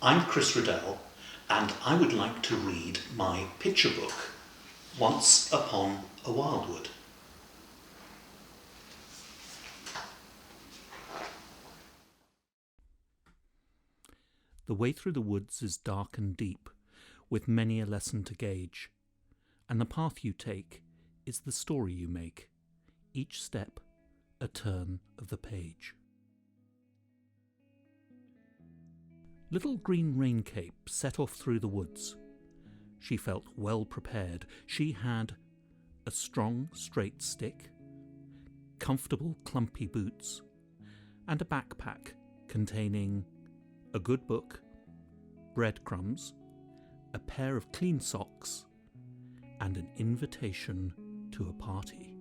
I'm Chris Riddell, and I would like to read my picture book, Once Upon a Wildwood. The way through the woods is dark and deep, with many a lesson to gauge, and the path you take is the story you make, each step a turn of the page. Little Green Raincape set off through the woods. She felt well prepared. She had a strong, straight stick, comfortable, clumpy boots, and a backpack containing a good book, breadcrumbs, a pair of clean socks, and an invitation to a party.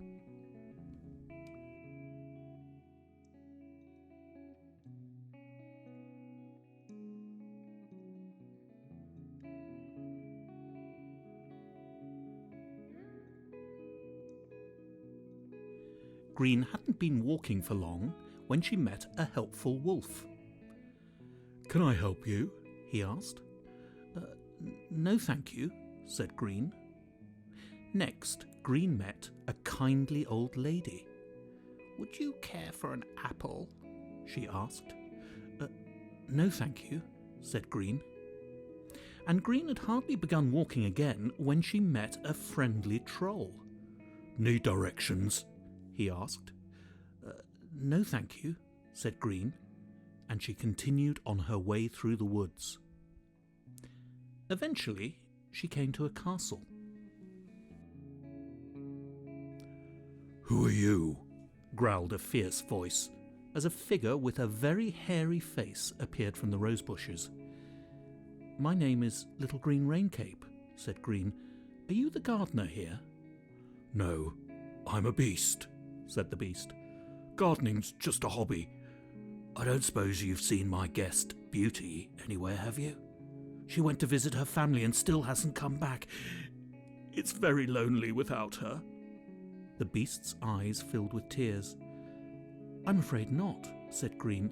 Green hadn't been walking for long when she met a helpful wolf. "Can I help you?" he asked. No thank you," said Green. Next, Green met a kindly old lady. "Would you care for an apple?" she asked. No thank you," said Green. And Green had hardly begun walking again when she met a friendly troll. "Need directions?" he asked. No thank you," said Green, and she continued on her way through the woods. Eventually, she came to a castle. "Who are you?" growled a fierce voice, as a figure with a very hairy face appeared from the rose bushes. "My name is Little Green Raincape," said Green. "Are you the gardener here?" "No, I'm a beast," said the beast. "Gardening's just a hobby. I don't suppose you've seen my guest, Beauty, anywhere, have you? She went to visit her family and still hasn't come back. It's very lonely without her." The beast's eyes filled with tears. "I'm afraid not," said Green.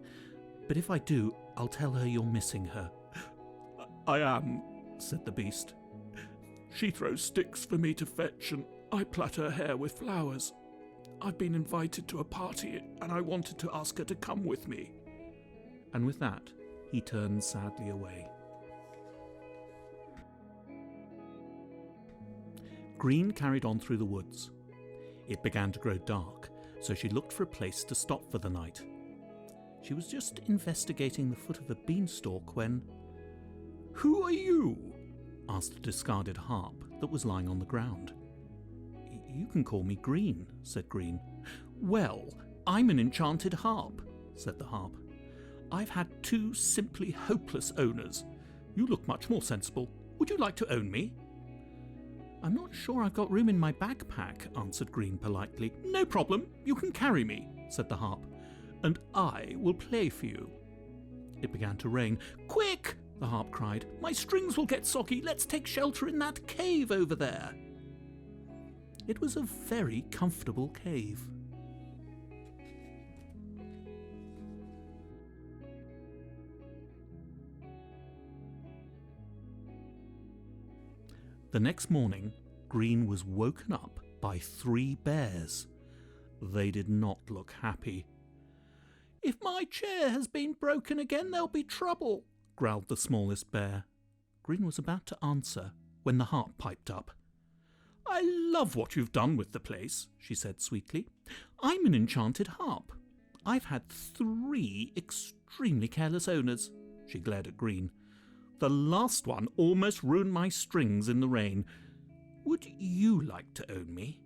"But if I do, I'll tell her you're missing her." "I am," said the beast. "She throws sticks for me to fetch, and I plait her hair with flowers. I've been invited to a party, and I wanted to ask her to come with me." And with that, he turned sadly away. Green carried on through the woods. It began to grow dark, so she looked for a place to stop for the night. She was just investigating the foot of a beanstalk when... "Who are you?" asked a discarded harp that was lying on the ground. "You can call me Green," said Green. "Well, I'm an enchanted harp," said the harp. "I've had two simply hopeless owners. You look much more sensible. Would you like to own me?" "I'm not sure I've got room in my backpack," answered Green politely. "No problem, you can carry me," said the harp, "and I will play for you." It began to rain. "Quick!" the harp cried. "My strings will get soggy. Let's take shelter in that cave over there." It was a very comfortable cave. The next morning, Green was woken up by 3 bears. They did not look happy. "If my chair has been broken again, there'll be trouble," growled the smallest bear. Green was about to answer when the harp piped up. "I love what you've done with the place," she said sweetly. "I'm an enchanted harp. I've had 3 extremely careless owners." She glared at Green. "The last one almost ruined my strings in the rain. Would you like to own me?"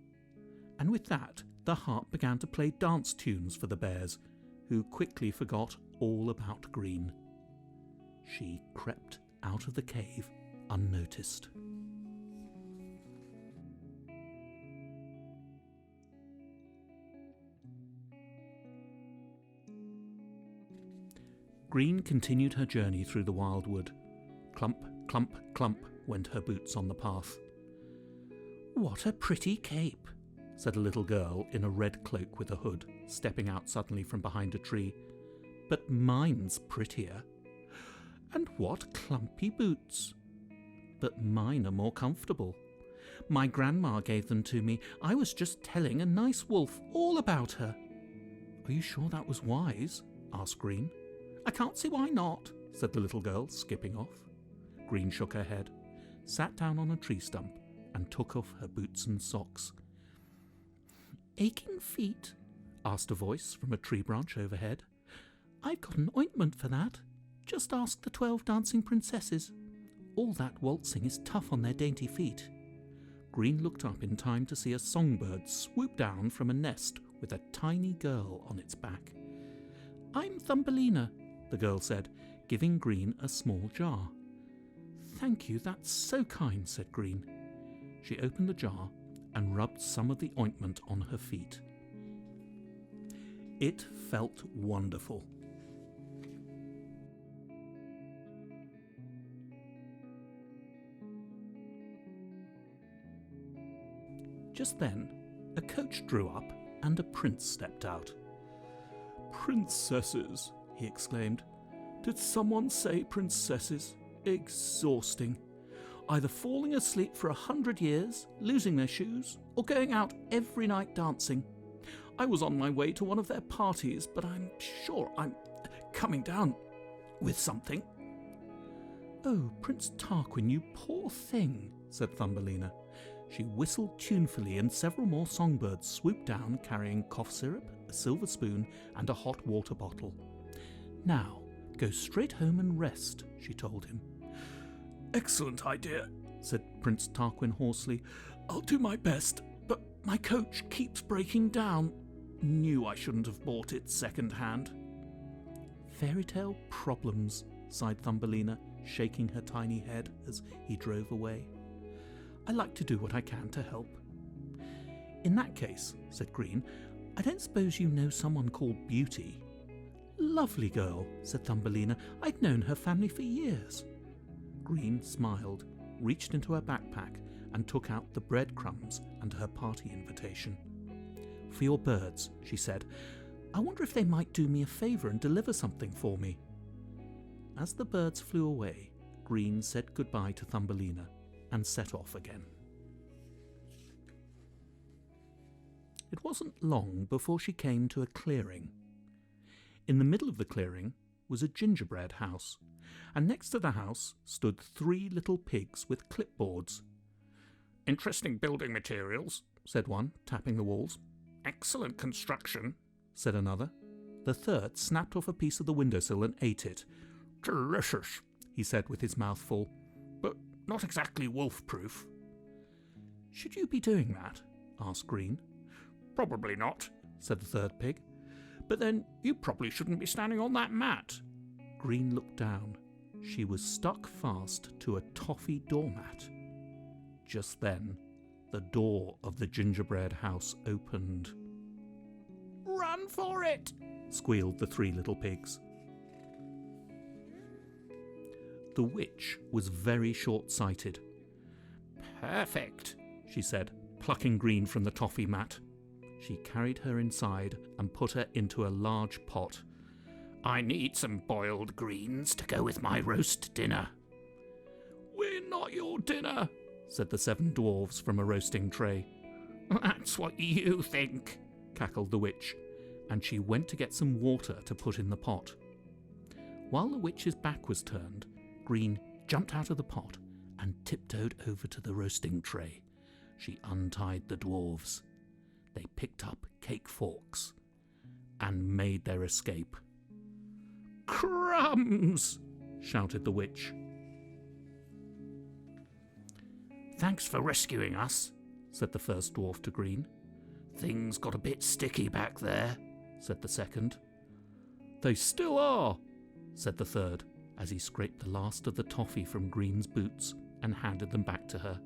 And with that, the harp began to play dance tunes for the bears, who quickly forgot all about Green. She crept out of the cave unnoticed. Green continued her journey through the wildwood. Clump, clump, clump went her boots on the path. "What a pretty cape," said a little girl in a red cloak with a hood, stepping out suddenly from behind a tree. "But mine's prettier." And what clumpy boots! But mine are more comfortable. My grandma gave them to me. I was just telling a nice wolf all about her." "Are you sure that was wise?" asked Green. "I can't see why not," said the little girl, skipping off. Green shook her head, sat down on a tree stump, and took off her boots and socks. "Aching feet?" asked a voice from a tree branch overhead. "I've got an ointment for that. Just ask the 12 dancing princesses. All that waltzing is tough on their dainty feet." Green looked up in time to see a songbird swoop down from a nest with a tiny girl on its back. "I'm Thumbelina," the girl said, giving Green a small jar. "Thank you, that's so kind," said Green. She opened the jar and rubbed some of the ointment on her feet. It felt wonderful. Just then, a coach drew up and a prince stepped out. "Princesses," he exclaimed. "Did someone say princesses? Exhausting. Either falling asleep for 100 years, losing their shoes, or going out every night dancing. I was on my way to one of their parties, but I'm sure I'm coming down with something." "Oh, Prince Tarquin, you poor thing," said Thumbelina. She whistled tunefully and several more songbirds swooped down carrying cough syrup, a silver spoon and a hot water bottle. "Now, go straight home and rest," she told him. "Excellent idea," said Prince Tarquin hoarsely. "I'll do my best, but my coach keeps breaking down. Knew I shouldn't have bought it second hand." "Fairytale problems," sighed Thumbelina, shaking her tiny head as he drove away. "I like to do what I can to help." "In that case," said Green, "I don't suppose you know someone called Beauty?" "Lovely girl," said Thumbelina. "I'd known her family for years." Green smiled, reached into her backpack and took out the breadcrumbs and her party invitation. "For your birds," she said. "I wonder if they might do me a favour and deliver something for me." As the birds flew away, Green said goodbye to Thumbelina and set off again. It wasn't long before she came to a clearing. In the middle of the clearing was a gingerbread house, and next to the house stood 3 little pigs with clipboards. "Interesting building materials," said one, tapping the walls. "Excellent construction," said another. The third snapped off a piece of the windowsill and ate it. "Delicious," he said with his mouth full, "but not exactly wolf-proof." "Should you be doing that?" asked Green. "Probably not," said the third pig. "But then you probably shouldn't be standing on that mat." Green looked down. She was stuck fast to a toffee doormat. Just then, the door of the gingerbread house opened. "Run for it!" squealed the 3 little pigs. The witch was very short-sighted. "Perfect," she said, plucking Green from the toffee mat. She carried her inside and put her into a large pot. "I need some boiled greens to go with my roast dinner." "We're not your dinner," said the 7 dwarves from a roasting tray. "That's what you think," cackled the witch, and she went to get some water to put in the pot. While the witch's back was turned, Green jumped out of the pot and tiptoed over to the roasting tray. She untied the dwarves. They picked up cake forks and made their escape. "Crumbs!" shouted the witch. "Thanks for rescuing us," said the first dwarf to Green. "Things got a bit sticky back there," said the second. "They still are," said the third, as he scraped the last of the toffee from Green's boots and handed them back to her.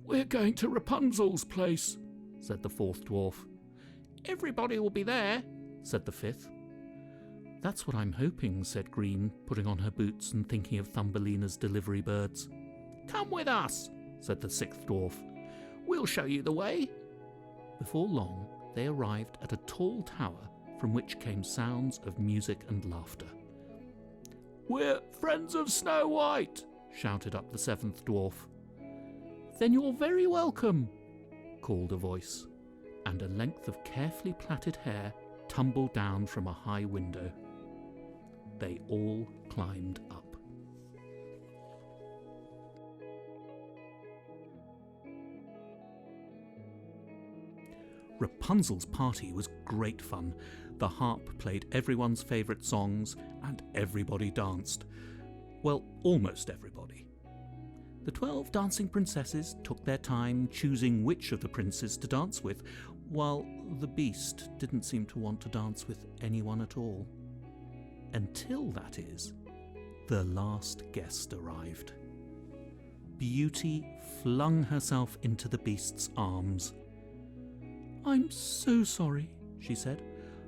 "We're going to Rapunzel's place," said the fourth dwarf. "Everybody will be there," said the fifth. "That's what I'm hoping," said Green, putting on her boots and thinking of Thumbelina's delivery birds. "Come with us," said the sixth dwarf. "We'll show you the way." Before long, they arrived at a tall tower from which came sounds of music and laughter. "We're friends of Snow White," shouted up the seventh dwarf. "Then you're very welcome," called a voice, and a length of carefully plaited hair tumbled down from a high window. They all climbed up. Rapunzel's Party was great fun. The harp played everyone's favourite songs and everybody danced. Well, almost everybody. The 12 dancing princesses took their time choosing which of the princes to dance with, while the Beast didn't seem to want to dance with anyone at all. Until, that is, the last guest arrived. Beauty flung herself into the Beast's arms. "I'm so sorry," she said.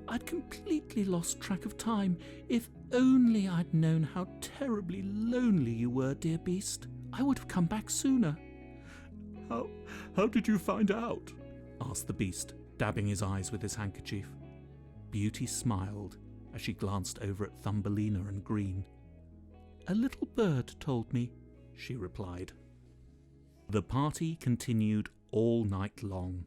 "I'd completely lost track of time. If only I'd known how terribly lonely you were, dear Beast, I would have come back sooner." How did you find out?" asked the Beast, dabbing his eyes with his handkerchief. Beauty smiled as she glanced over at Thumbelina and Green. "A little bird told me," she replied. The party continued all night long.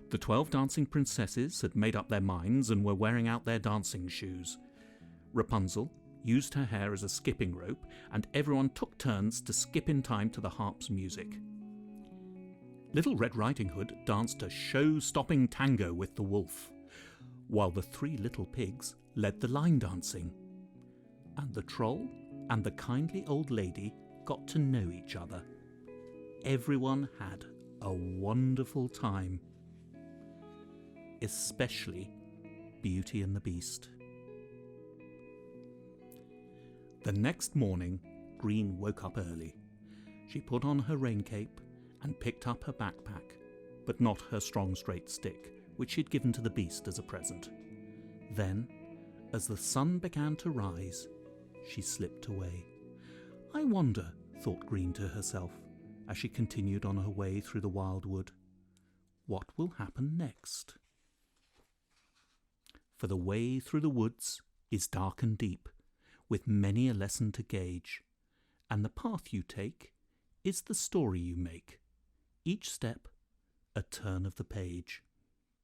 The 12 dancing princesses had made up their minds and were wearing out their dancing shoes. Rapunzel used her hair as a skipping rope, and everyone took turns to skip in time to the harp's music. Little Red Riding Hood danced a show-stopping tango with the wolf, while the 3 little pigs led the line dancing. And the troll and the kindly old lady got to know each other. Everyone had a wonderful time. Especially Beauty and the Beast. The next morning, Green woke up early. She put on her raincape and picked up her backpack, but not her strong straight stick, which she'd given to the Beast as a present. Then, as the sun began to rise, she slipped away. "I wonder," thought Green to herself, as she continued on her way through the wildwood, "what will happen next?" For the way through the woods is dark and deep, with many a lesson to gauge, and the path you take is the story you make, each step a turn of the page.